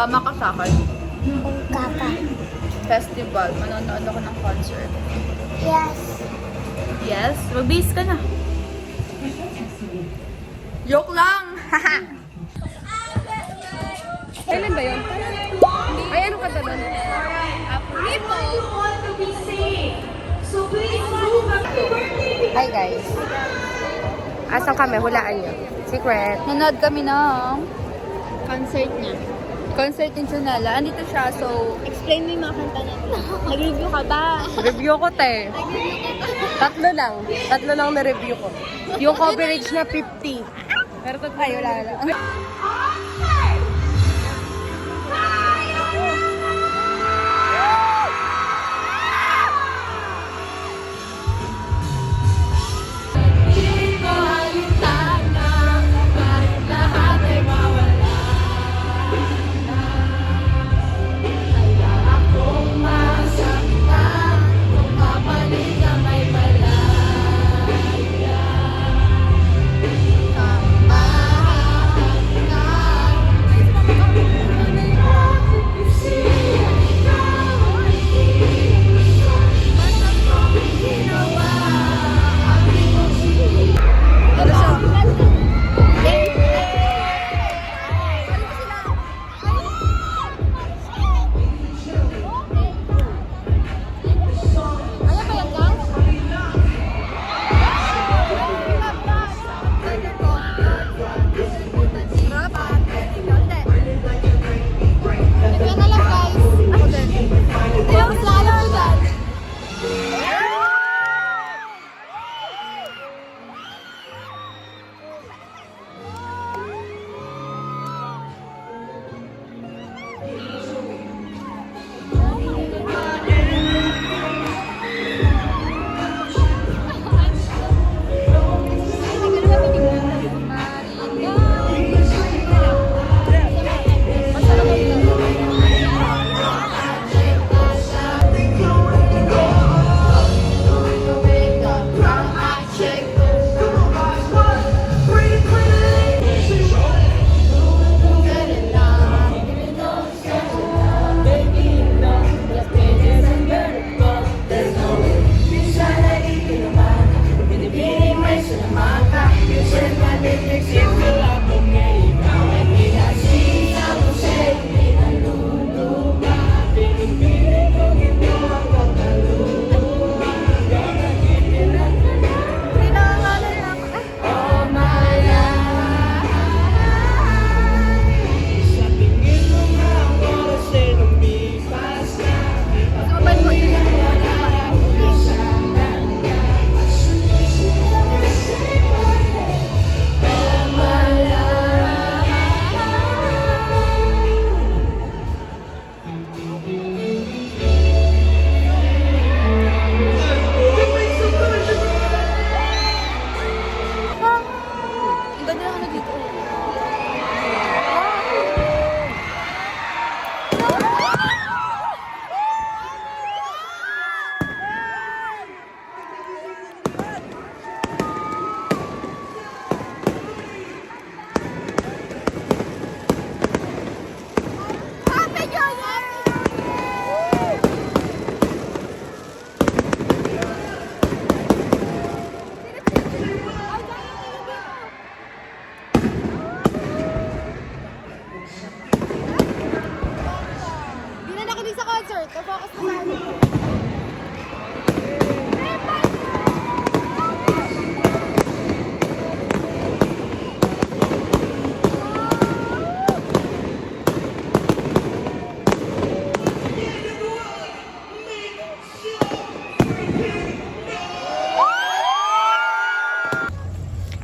Sama ka sa akin. Kaka. Festival. Manonood ako ng concert. Yes. Yes? Mag-base ka na. Joke lang! Kailan ba yun? Ay, ano ka doon? Hi guys. Asan kami? Hulaan nyo. Secret. Nanood kami ng Concert niya. concert in Sunela. Andito siya, so Explain mo yung mga kanta niya. Nag-review ka ba? review ko, te. Tatlo lang na-review ko. Yung coverage niya 50. Pero tayo wala.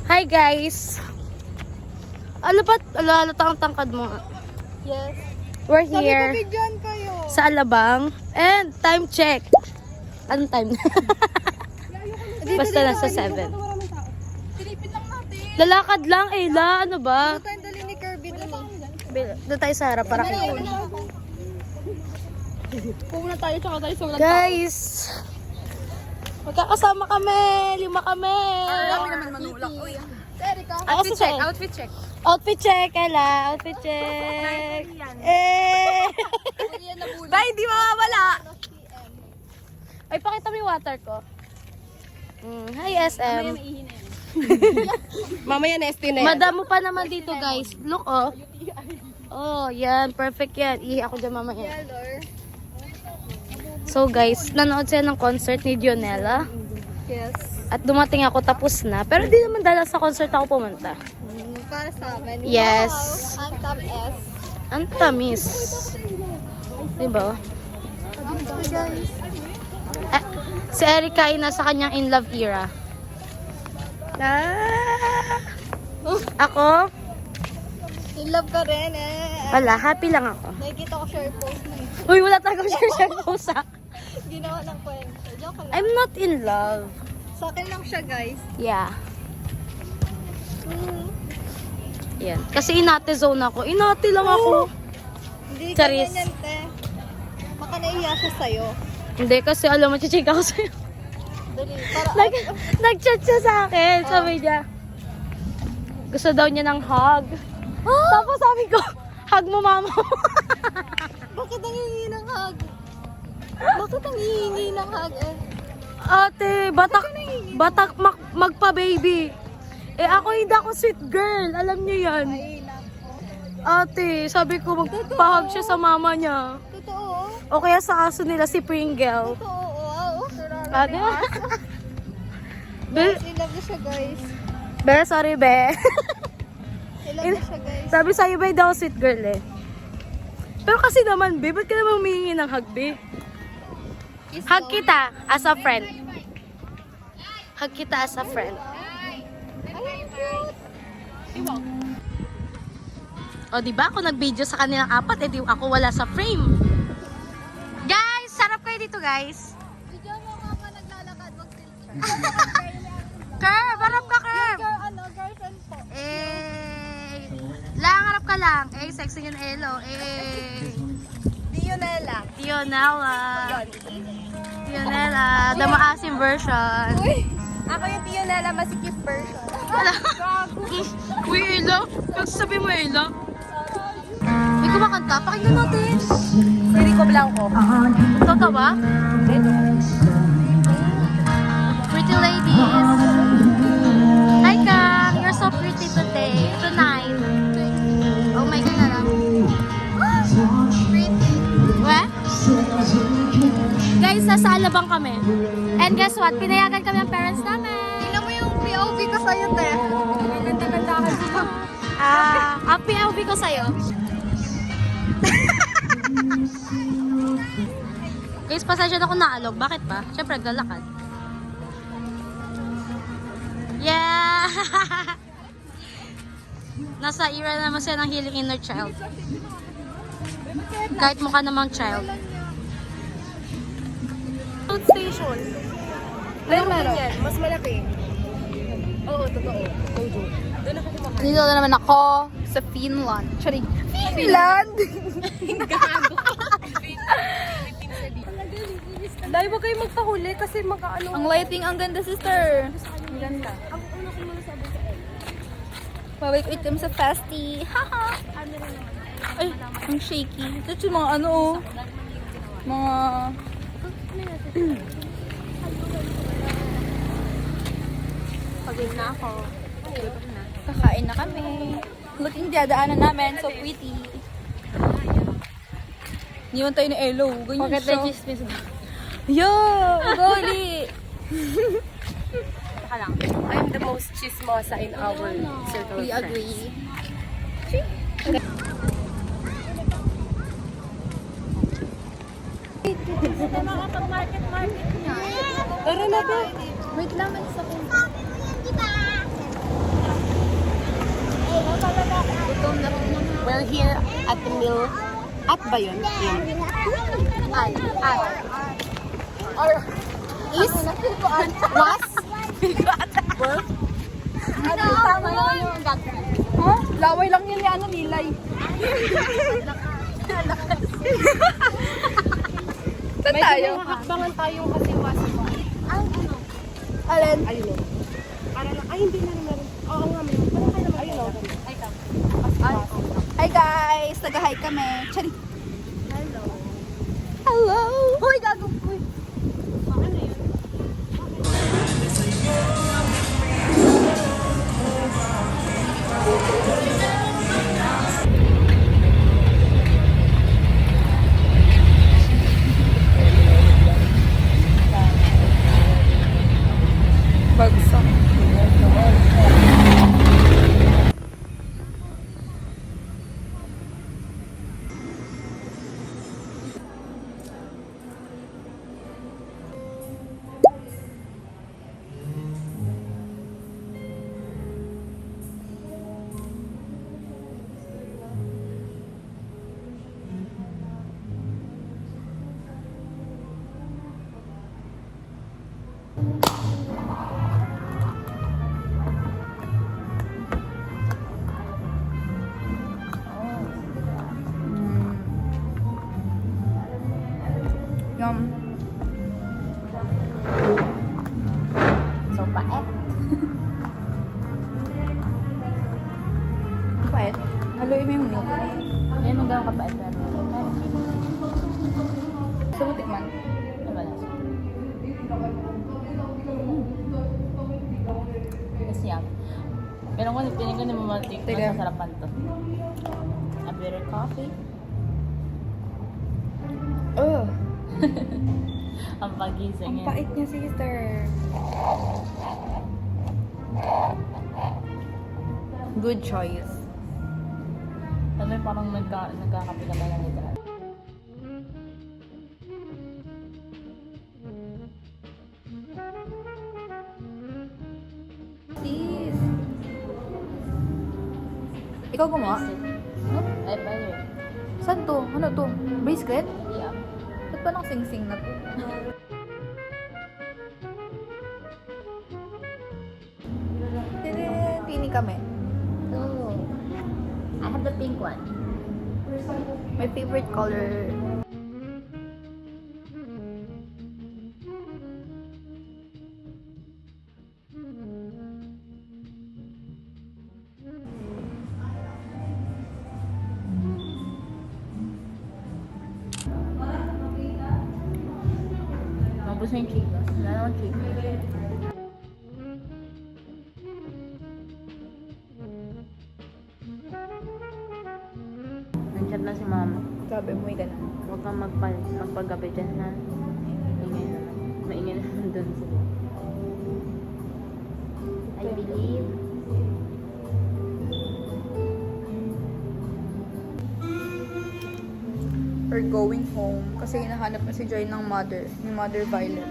Hi guys. Ano ba? Ang tangkad mo. Yes. We're here Bigyan kayo. sa Alabang. And time check. Anong time? Basta nasa 7. Silipin lang natin. Lalakad lang, Ayla. Ano ba? Tayo dali ni Kirby dun. Doon tayo sa harap para kita. Pumunta tayo, tsaka tayo sa walang Guys, magkakasama kami. 5 kami. Dami naman manulak. Uy, Erika. Ako si Sel. Outfit check. Outfit check, Ella. Outfit check. Eh! Bay, di mawawala. Ay, pakita mo yung water ko. Hi, SM. Mamaya na estimate. Madamo pa naman dito, guys. Look, oh. Oh, yan. Perfect yan. Ihi ako dyan mamaya. So, guys, nanood sila ng concert ni Dionella. Yes. At dumating ako, tapos na. Pero di naman dahil sa concert ako pumunta. Para sa amin. Yes. Wow. Ang top S. Ang tamis. Diba? Guys. Si Erika ay nasa kanyang in love era. Ako? In love ka rin eh. Wala, happy lang ako. Nakikita ko share post mo eh. Uy, wala talaga share post ah. Ginawa ng kwento. Joke lang. I'm not in love. Sa akin lang siya guys. Yeah. Yan. Kasi inate zone ako. Inate lang ako. Hindi ka Charis. ganyan te. Baka naiya siya sa'yo. Hindi, kasi alam mo, chichik ako sa'yo. Dali. Para Nag-chat siya sa akin. Sabi niya, gusto daw niya ng hug. Tapos sabi ko, hug mo mama mo. bakit ang hihingi ng hug? Bakit ang hihingi ng hug eh? Ate, batak magpa-baby. Eh ako hindi ako sweet girl. Alam niyo yan. Ay, nako. Ate, sabi ko magpahug siya sa mama niya. Totoo. O kaya sa aso nila si Pringle. Totoo. Wow. Ate, be, I love niya siya guys. be, sorry be. I love niya siya guys. Sabi sa'yo ba daw sweet girl eh. Pero kasi naman be, ba't ka naman humihingi ng hug be? Hug kita as a friend. Hug kita as a friend. Ay, cute. O, di ba? Ako nag-video sa kanilang apat, eh di ako wala sa frame. Guys, sarap kayo dito, guys. Video mo mama naglalakad, wag filter. Curve, harap ka, Curve. Girlfriend po. Lang, harap ka lang. Sexy yun, Elo. Dionella. Dionella. Dionella, the maasim version. Ako yung Dionella masikip version. Wala. Uy, Elo. Pagsasabi mo, Elo. May kumakanta. Pakinggan natin. Rico Blanco. Totoo ba? Pretty ladies. Hi, Kang. You're so pretty today. Tonight. Oh my God, na lang. What? Guys, nasa Alabang kami. And guess what? Pinayagan kami ng parents namin. Tingnan mo yung POV ko sa'yo, te. Ganda-ganda ka dito. Ang POV ko sa'yo. Guys, pasensya na ako naalog. Bakit ba? Siyempre, naglalakad. Yeah! Nasa era naman siya ng healing inner child. Kahit mukha namang child. Food station. Meron yan. Mas malaki. Oo, totoo. Tojo. Doon ako kumakain. Dito na naman ako sa Finland. Sorry. Finland? Dahil wag kayo magpahuli kasi makaano. Ang lighting, ang ganda, sister. Ang ganda. Pawik item sa festy. Haha. Ay, ang shaky. Ito yung mga ano, oh. Mga... Pag-game na ako. Kakain na kami. Look yung dadaanan namin. So pretty. Niwan tayo ni Elo. Ganyan Bakit siya. na chismis ba? Yo! Ugoli! Saka lang. I'm the most chismosa in our circle We of friends. agree. Tara na ba? Wait lang, may isa kong... Gutom na ako naman. We're here at the mill. At ba yun? In. Is? Was? Work? Ano? Tama naman yung gag. Ha? Laway lang yun ni ano, nilay. Saan tayo? May hakbangan tayong kasiwas. Alin? Ayun o. Para lang. Ay, hindi na rin. Oo nga, meron. Ano kayo naman? Ayun o. Ay, tama. Hi guys! Nag-hi kami. Chari! Hello. Hello! Uy, gago! Uy! Bagsak. Yum. So, paet. Pait. Haluin mo yung milk. Yan ang gawang kapait. Pero, Gusto mo tikman? ano ba lasa? Yes, yum. Pero kung piling ko na mamatik, Teka. masasarapan to. A bitter coffee. Oh, Ang pagising ang pait niya, sister. Good choice. Ano yung parang nagkakape ka ba na literal? Please. Ikaw gumawa? Ay, better. Saan to? Ano to? Bracelet? Yeah. Ba't pa sing-sing na to? Tadaan! Pini kami. Oh. I have the pink one. My favorite color. Mabos na yung chicos. Wala naman chicos. Nandiyan na si mama. Grabe, umuwi ka na. Huwag kang magpagabi dyan na. Ingay naman. Maingay naman dun sila. I believe. We're going home kasi hinahanap na si Joy ng mother, ni Mother Violet.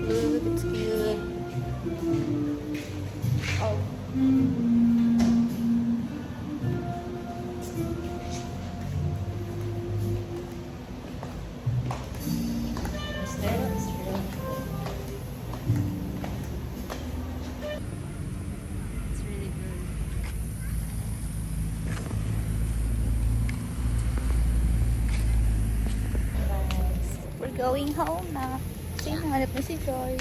Look, it's cute. Oh. It's really good. We're going home na. Kasi hinahanap na si Joy.